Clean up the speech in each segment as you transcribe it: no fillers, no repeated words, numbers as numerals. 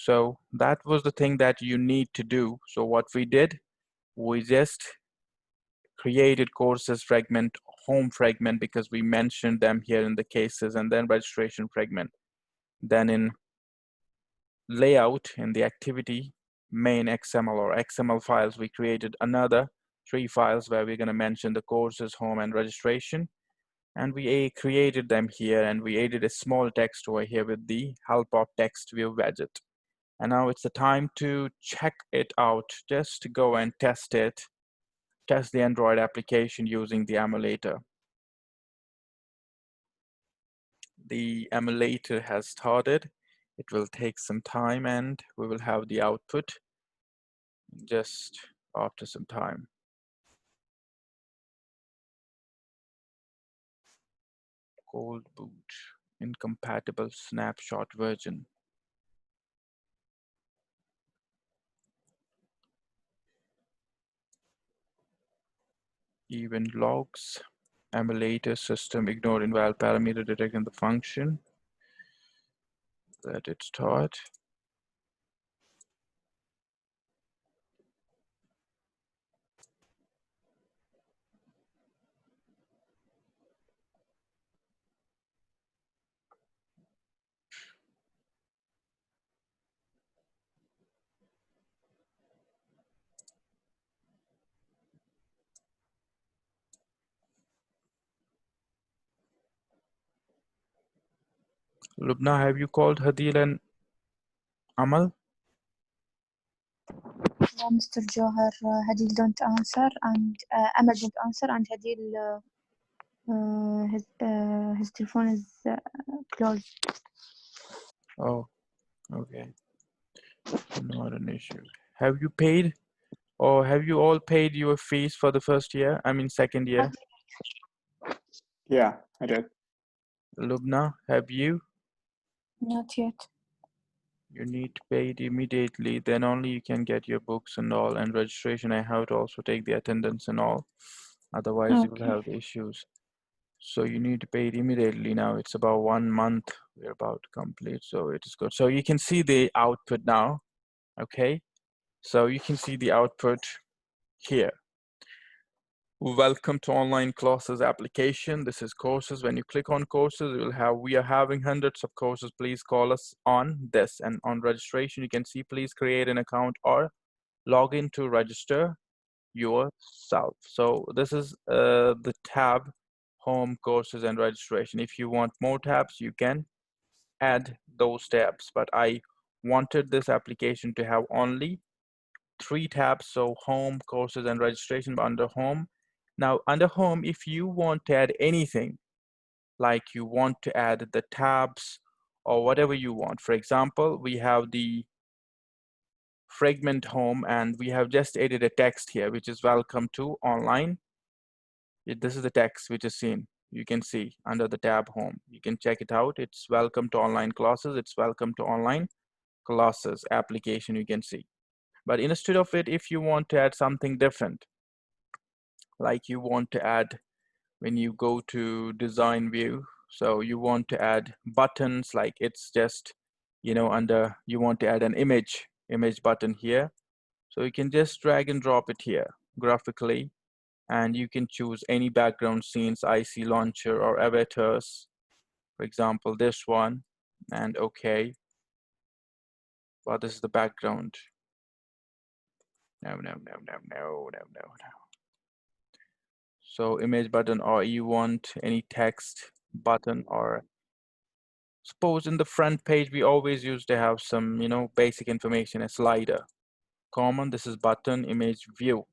So that was the thing that you need to do. So what we did, we just created courses fragment, home fragment, because we mentioned them here in the cases, and then registration fragment. Then in layout, in the activity main XML or XML files, we created another 3 files where we're going to mention the courses, home, and registration. And we created them here, and we added a small text over here with the help of text view widget. And now it's the time to check it out. Just go and test it. Test the Android application using the emulator. The emulator has started. It will take some time, and we will have the output just after some time. Cold boot, incompatible snapshot version. Event logs, emulator system ignored invalid parameter detecting the function. Let it start. Lubna, have you called Hadil and Amal? Yeah, Mr. Johar, Hadil don't answer, and Amal don't answer, and Hadil, his telephone is closed. Oh, okay. Not an issue. Have you paid, or have you all paid your fees for the first year? I mean, second year. Yeah, I did. Lubna, have you? Not yet. You need to pay it immediately. Then only you can get your books and all, and registration. I have to also take the attendance and all. Otherwise, you will Okay. have the issues. So you need to pay it immediately now. It's about 1 month. We're about to complete, so it is good. So you can see the output now. Okay. So you can see the output here. Welcome to online classes application. This is courses. When you click on courses, you will have, we are having hundreds of courses. Please call us on this. And on registration, you can see, please create an account or log in to register yourself. So this is the tab, home, courses, and registration. If you want more tabs, you can add those tabs. But I wanted this application to have only 3 tabs. So home, courses, and registration under home. Now under home, if you want to add anything, like you want to add the tabs or whatever you want. For example, we have the fragment home, and we have just added a text here, which is welcome to online. This is the text which is seen. You can see under the tab home. You can check it out. It's welcome to online classes. It's welcome to online classes application, you can see. But instead of it, if you want to add something different, like you want to add when you go to design view, so you want to add buttons, like it's just, you know, under, you want to add an image button here. So you can just drag and drop it here graphically, and you can choose any background scenes, IC launcher or avatars, for example, this one, and okay. Well, this is the background. No. So image button, or you want any text button, or suppose in the front page, we always used to have some, you know, basic information, a slider. Common, this is button, image view.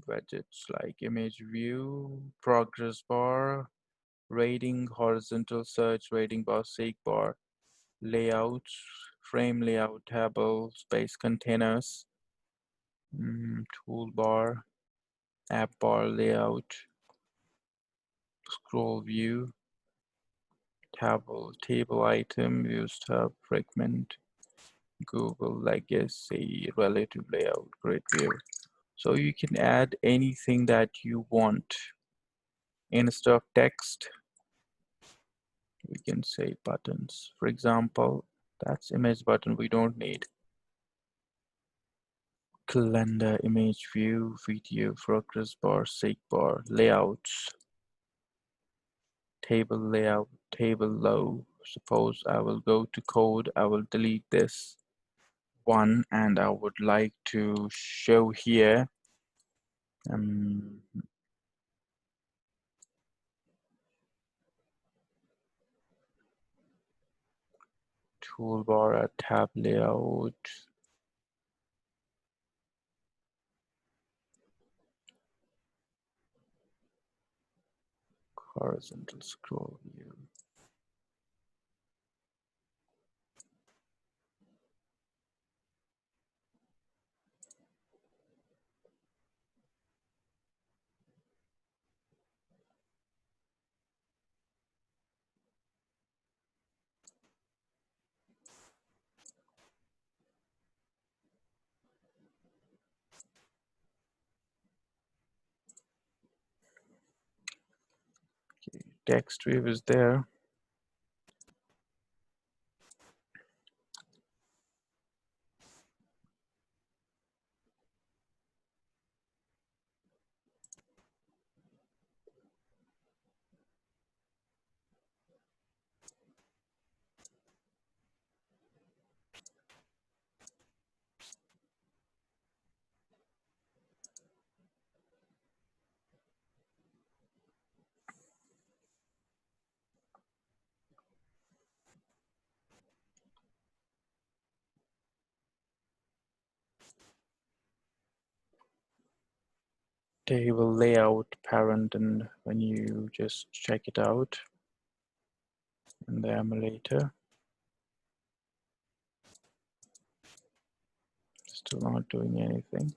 Widgets like image view, progress bar, rating, horizontal search, rating bar, seek bar, layouts, frame layout, table, space containers, toolbar, app bar layout, scroll view, table item, views tab, fragment, Google legacy, relative layout, grid view. So you can add anything that you want. Instead of text, We can say buttons. For example, that's image button we don't need. Calendar, image view, video, progress bar, seek bar, layouts, table layout, table low. Suppose I will go to code, I will delete this one, and I would like to show here toolbar at tab layout, horizontal scroll view. Okay, text view is there. Table layout parent, and when you just check it out in the emulator, still not doing anything.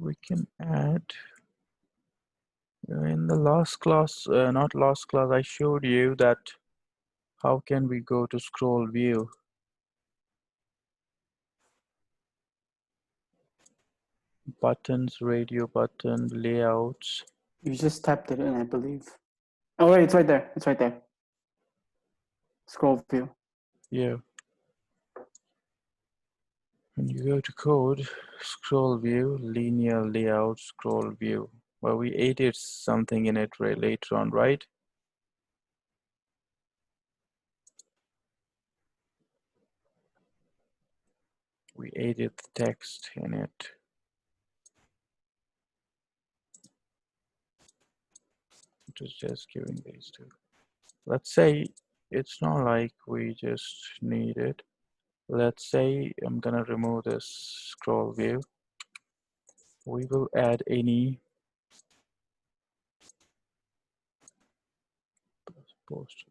We can add in the last class, not last class, I showed you that how can we go to scroll view. Buttons, radio button, layouts. You just typed it in, I believe. Oh wait, it's right there. It's right there. Scroll view. Yeah. When you go to code, scroll view, linear layout, scroll view. Well, we added something in it later on, right? We added the text in it. It was just giving these two. Let's say it's not like we just need it. Let's say I'm gonna remove this scroll view. We will add any post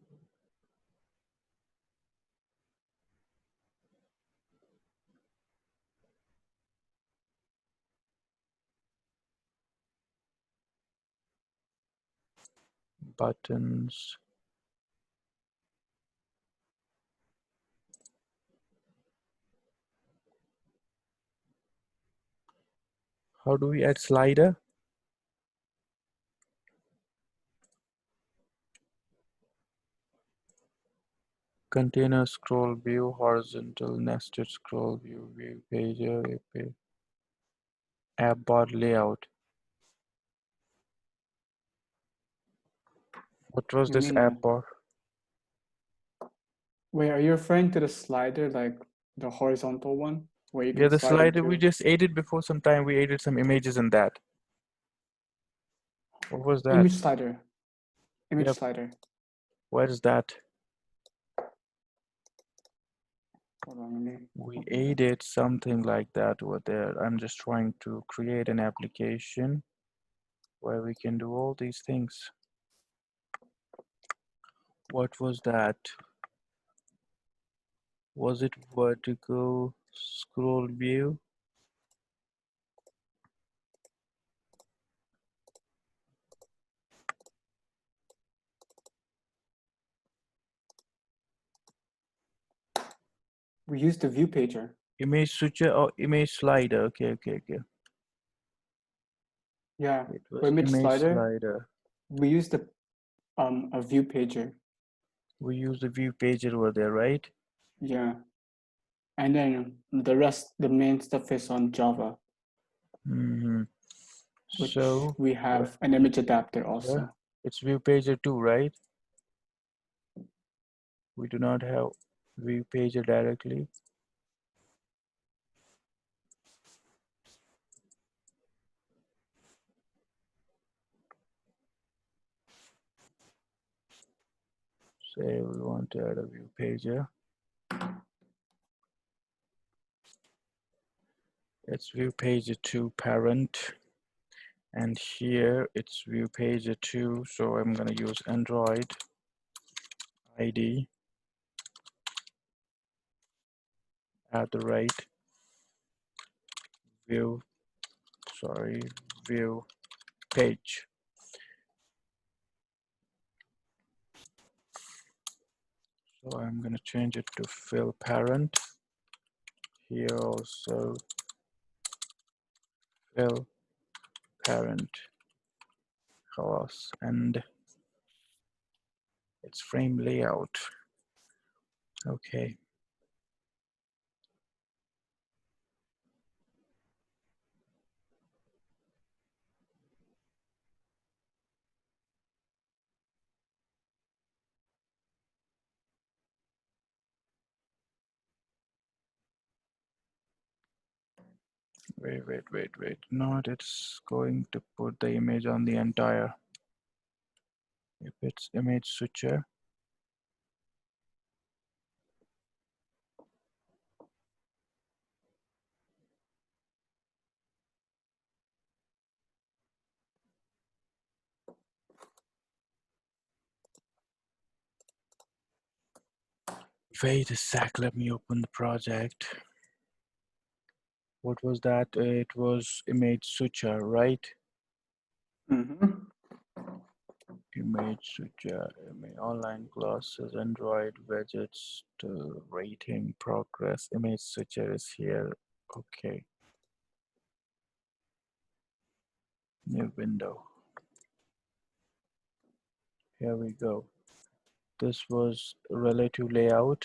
buttons. How do we add slider? Container scroll view, horizontal nested scroll view, view pager, app bar layout. What was You this mean app like, bar? wait, are you referring to the slider, like the horizontal one? Where you Yeah, can the slide slider we into just added before some time. We added some images in that. What was that? image slider. Image Yep. slider. Where is that? Hold on, let me We open it. added something like that over there. I'm just trying to create an application where we can do all these things. What was that? Was it vertical scroll view? We used the view pager. Image switcher or image slider? Okay. Yeah, It for was image image slider, slider. we used a view pager. We use the view pager over there, right? Yeah, and then the rest, the main stuff is on Java, Mm-hmm. which So we have an image adapter yeah, also. it's view pager too, right? We do not have view pager directly. Say we want to add a view pager. It's view pager 2 parent, and here it's view pager 2. So I'm gonna use Android ID @ view view page. So I'm gonna change it to fill parent. Here also fill parent class, and it's frame layout. Okay. Wait. Not it's going to put the image on the entire. If it's image switcher, wait a sec, let me open the project. What was that? It was image switcher, right? Mm-hmm. Image switcher, online classes, Android widgets, to rating progress. Image switcher is here. Okay. New window. Here we go. This was relative layout.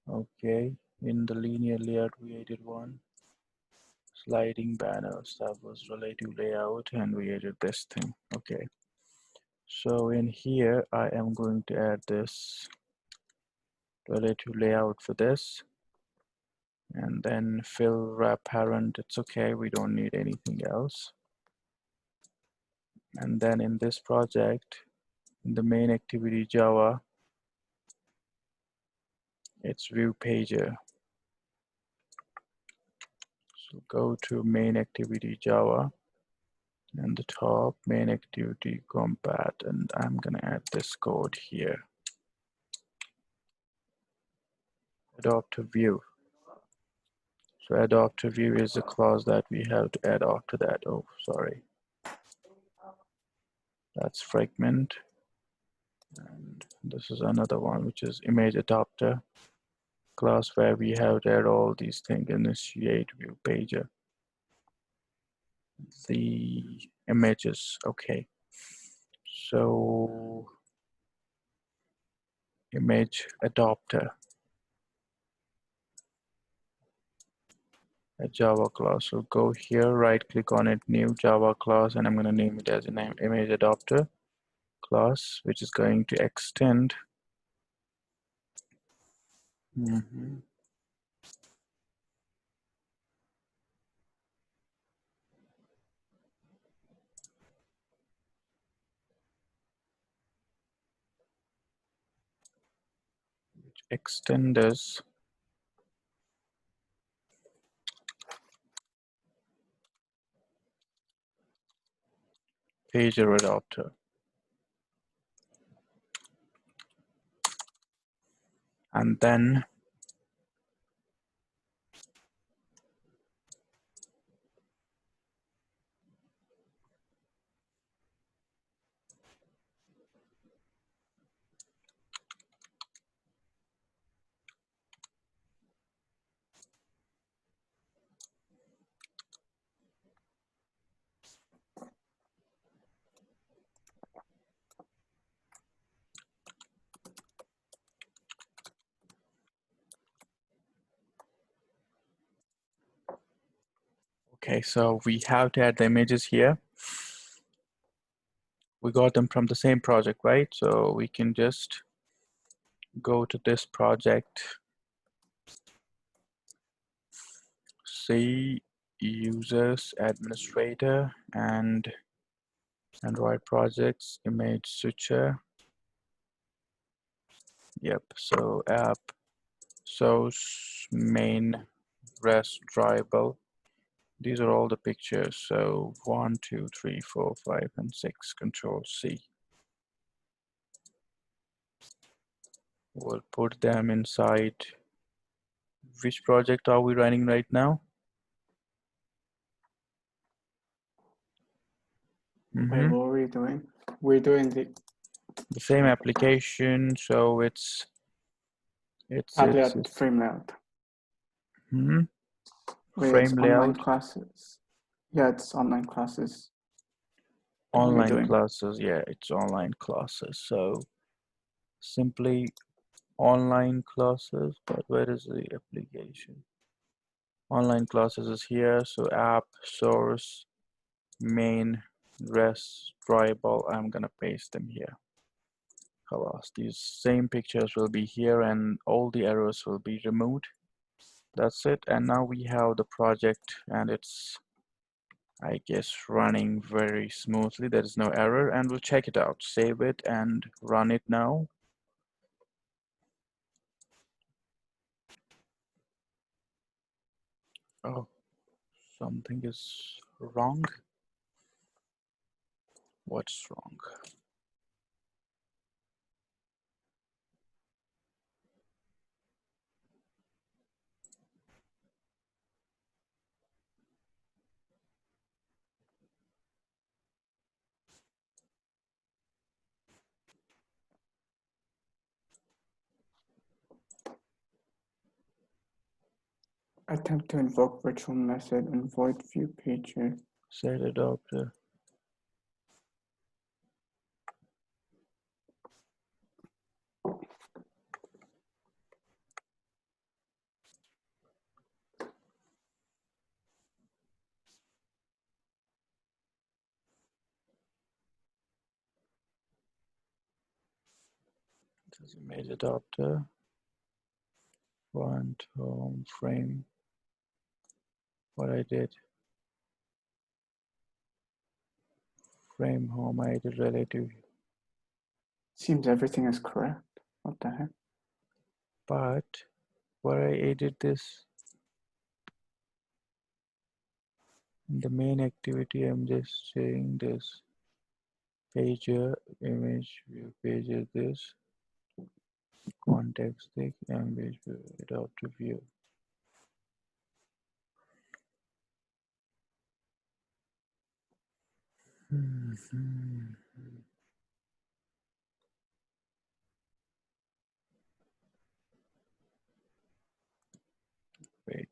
Okay. In the linear layout, we added one. Sliding banners, that was relative layout, and we added this thing. Okay. So in here, I am going to add this relative layout for this, and then fill wrap parent. It's okay, we don't need anything else. And then in this project, in the main activity Java, it's view pager. So go to main activity Java, and the top main activity compat, and I'm gonna add this code here. Adopt a view. So adopt a view is the clause that we have to add after that. Oh, sorry. That's fragment. And this is another one, which is image adapter class, where we have to add all these things. Initiate view pager. The images, okay. So image adapter, a Java class. So go here, right click on it, new Java class, and I'm going to name it as a name image adapter class, which is going to extend. extenders pager adapter. And then okay, so we have to add the images here. We got them from the same project, right? So we can just go to this project, see users, administrator, and Android projects, image switcher. Yep, so app, source, main, rest, drawable. These are all the pictures. So 1, 2, 3, 4, 5, and 6. Control C. We'll put them inside. Which project are we running right now? Wait, what are we doing? We're doing the same application, so it's TabLayout frame layout. Wait, it's frame online layout, classes. Yeah, it's online classes. What are we online doing? classes. Yeah, it's online classes. So simply online classes, but where is the application? Online classes is here. So app, source, main, rest, drawable. I'm gonna paste them here. Halas. These same pictures will be here and all the errors will be removed. That's it. And now we have the project and it's, I guess, running very smoothly. There is no error and we'll check it out. Save it and run it now. Oh, something is wrong. What's wrong? Attempt to invoke virtual method and void view pager. Set adapter. This is image adapter. Front, home, frame. What I did. Frame, home, I did relative. Seems everything is correct. What the heck? But where I added this, in the main activity, I'm just saying this pager, image view pager, this context thick, image view, adaptive view. Wait,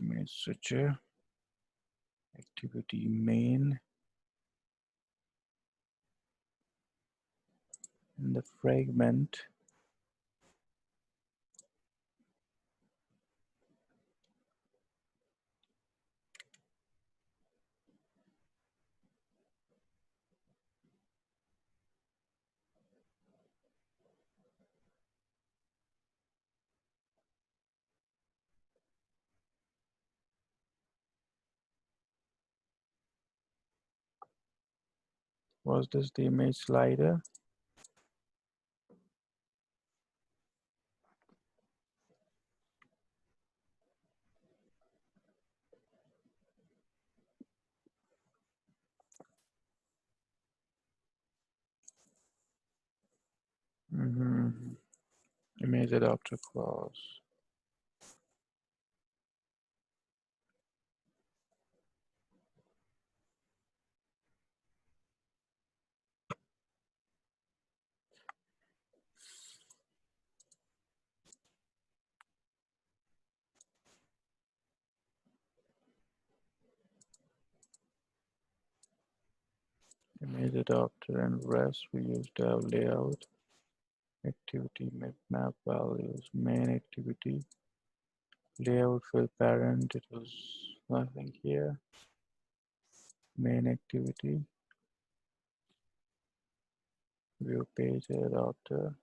image switcher, activity main, and the fragment. Was this the image slider? Image adapter class. Image adapter and rest, we use TabLayout. Activity map values, main activity, layout fill parent, it was nothing here. Main activity, view page adapter,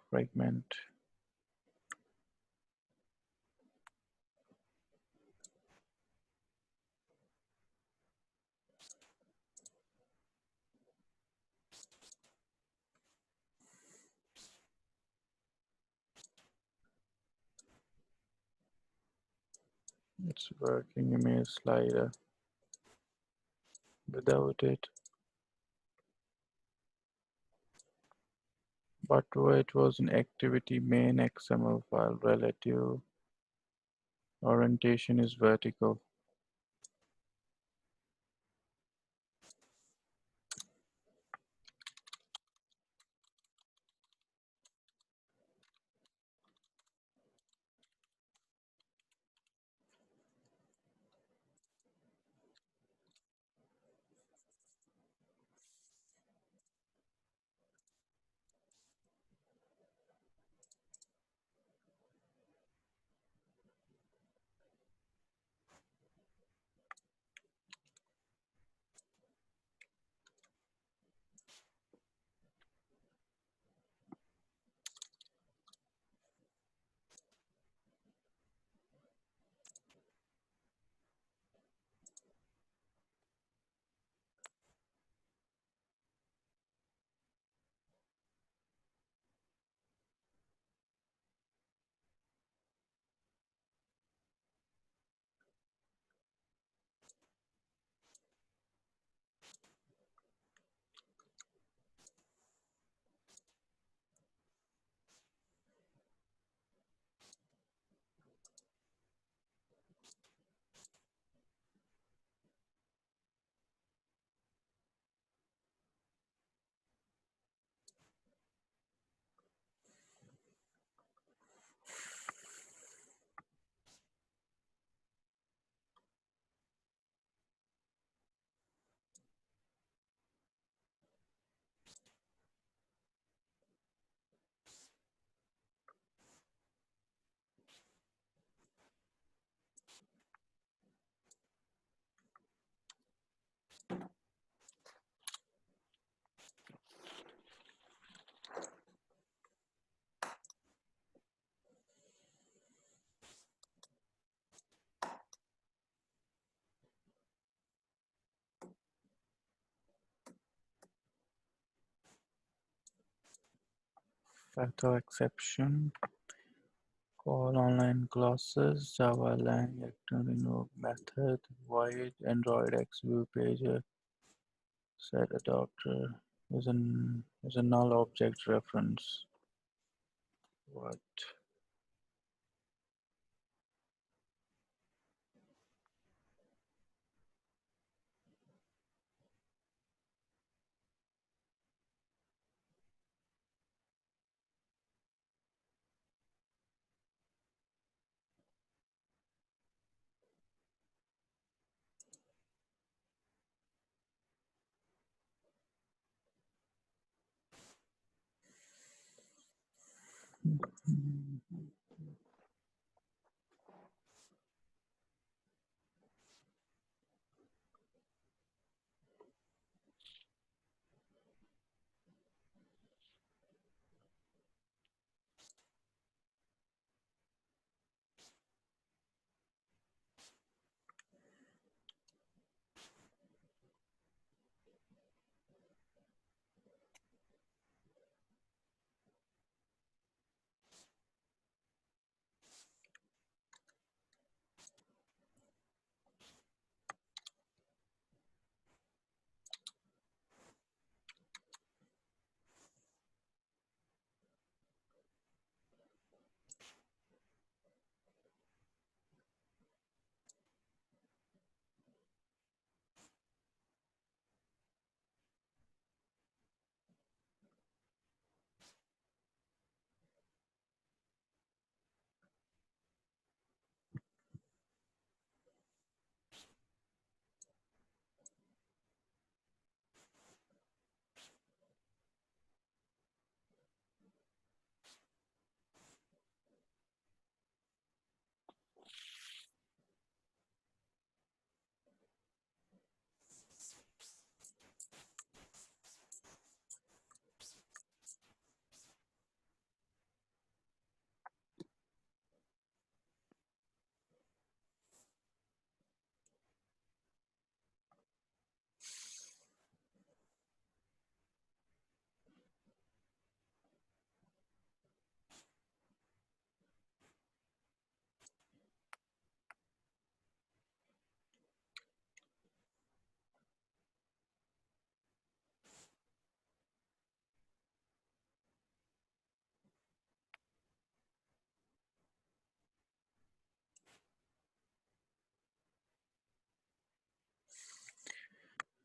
fragment. It's working. Image slider. Without it, but it was an activity main XML file. Relative orientation is vertical. Fatal exception. Call online classes, Java lang actor invoke method, void Android X view page set adapter is a null object reference. What?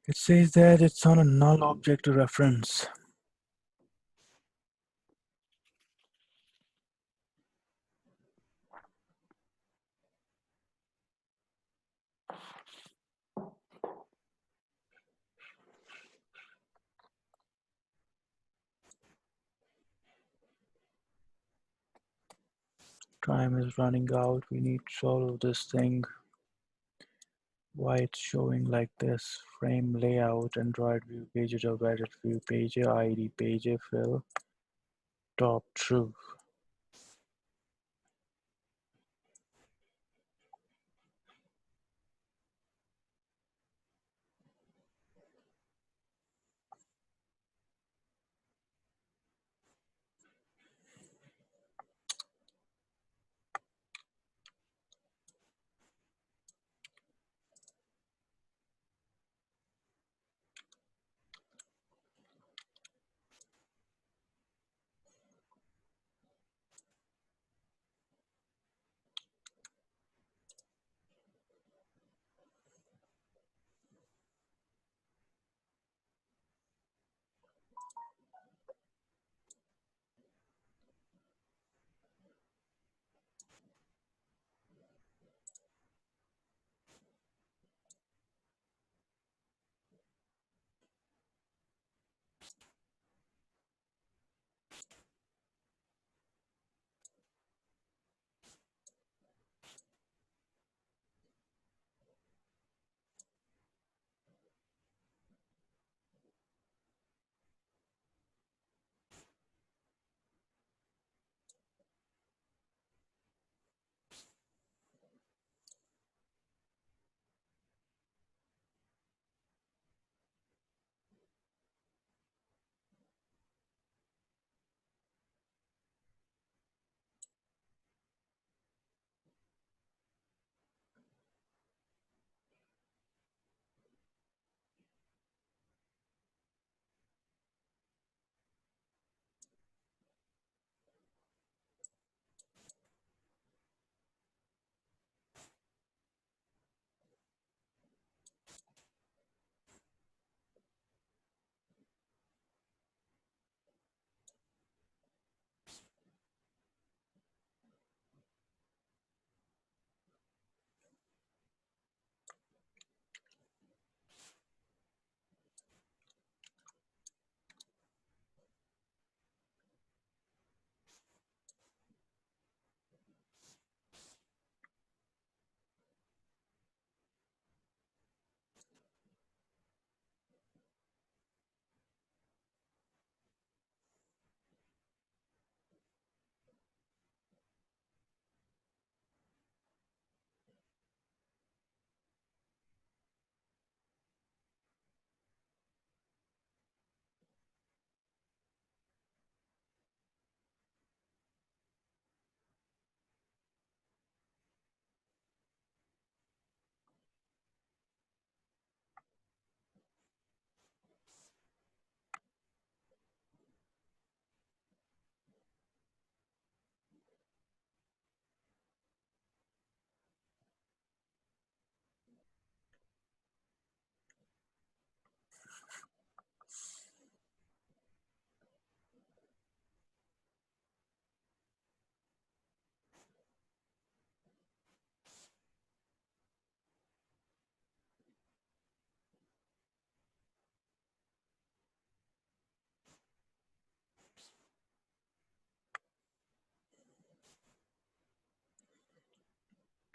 It says that it's on a null object reference. Time is running out. We need to solve this thing. Why it's showing like this? Frame layout, Android view page, of edit view page, ID page, fill, top true.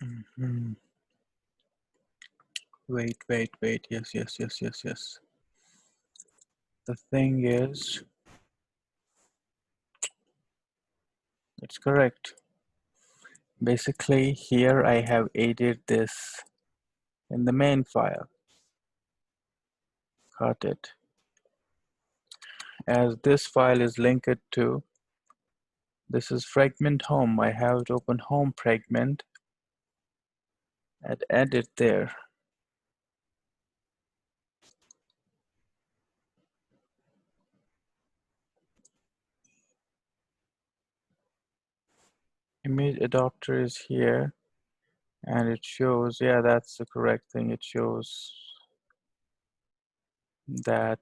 Mhm. Wait. Yes. The thing is, it's correct. Basically, here I have added this in the main file. Got it. As this file is linked to, this is fragment home. I have to open home fragment and add it there. Image adapter is here, and it shows, yeah, that's the correct thing. It shows that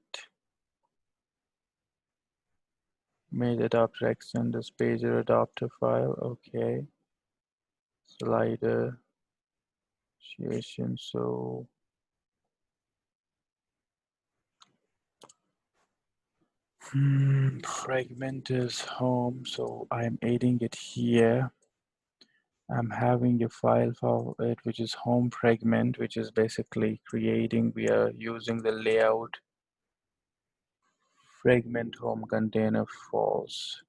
made adapter extend this pager adapter file. Okay. Slider situation. So fragment is home. So I'm adding it here. I'm having a file for it, which is home fragment, which is basically creating, we are using the layout fragment home container false.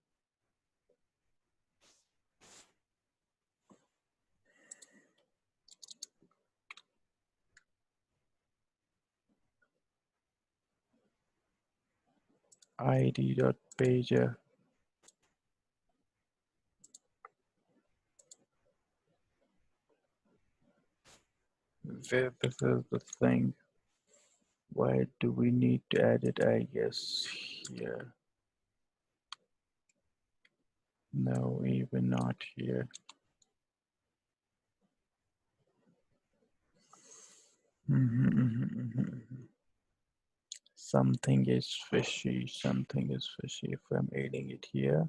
id.pager. Where this is the thing. Why do we need to add it? I guess here. No, even not here. Something is fishy. Something is fishy. If I'm adding it here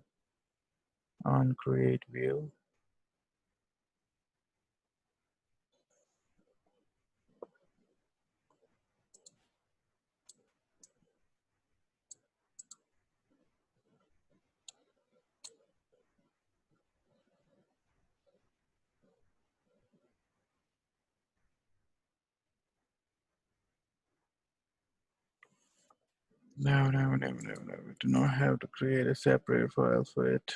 on create view. No. We do not have to create a separate file for it.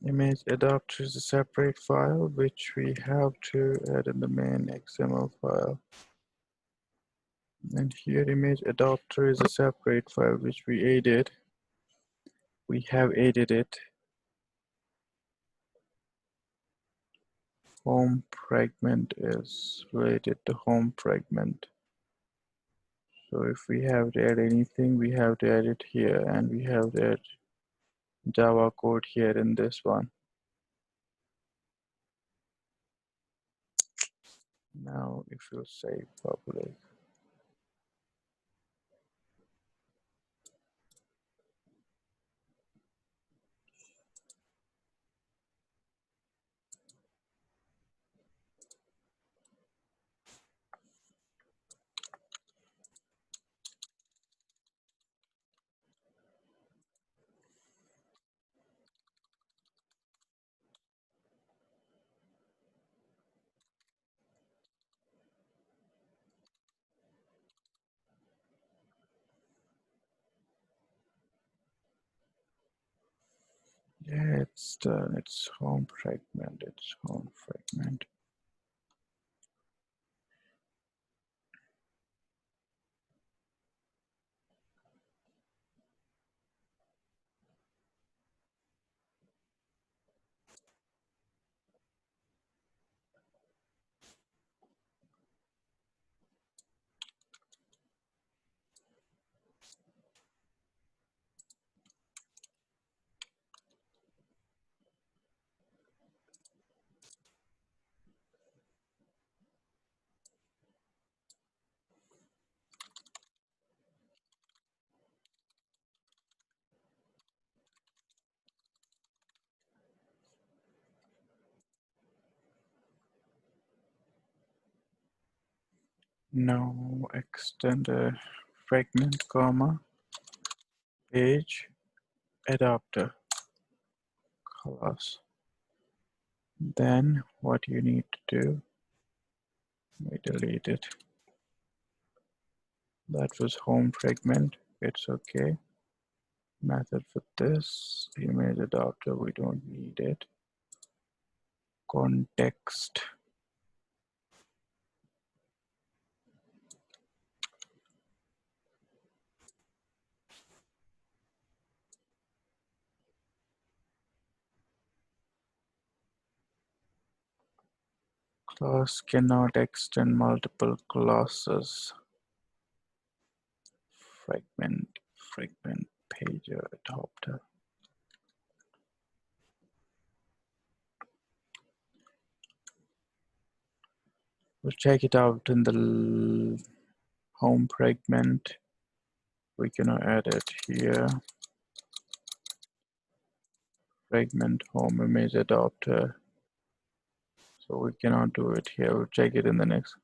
Image adapter is a separate file which we have to add in the main XML file. And here image adapter is a separate file which we added. We have added it. Home fragment is related to home fragment. So if we have to add anything, we have to add it here, and we have to add Java code here in this one. Now if you say public, yeah, it's done. It's home fragment. It's home fragment. Now extend a fragment comma page adapter class. Then what you need to do, we delete it. That was home fragment. It's okay. Method for this image adapter, we don't need it. Context. Class cannot extend multiple classes. Fragment pager adapter. We'll check it out in the home fragment. We cannot add it here. Fragment home image adapter. So we cannot do it here. We'll check it in the next.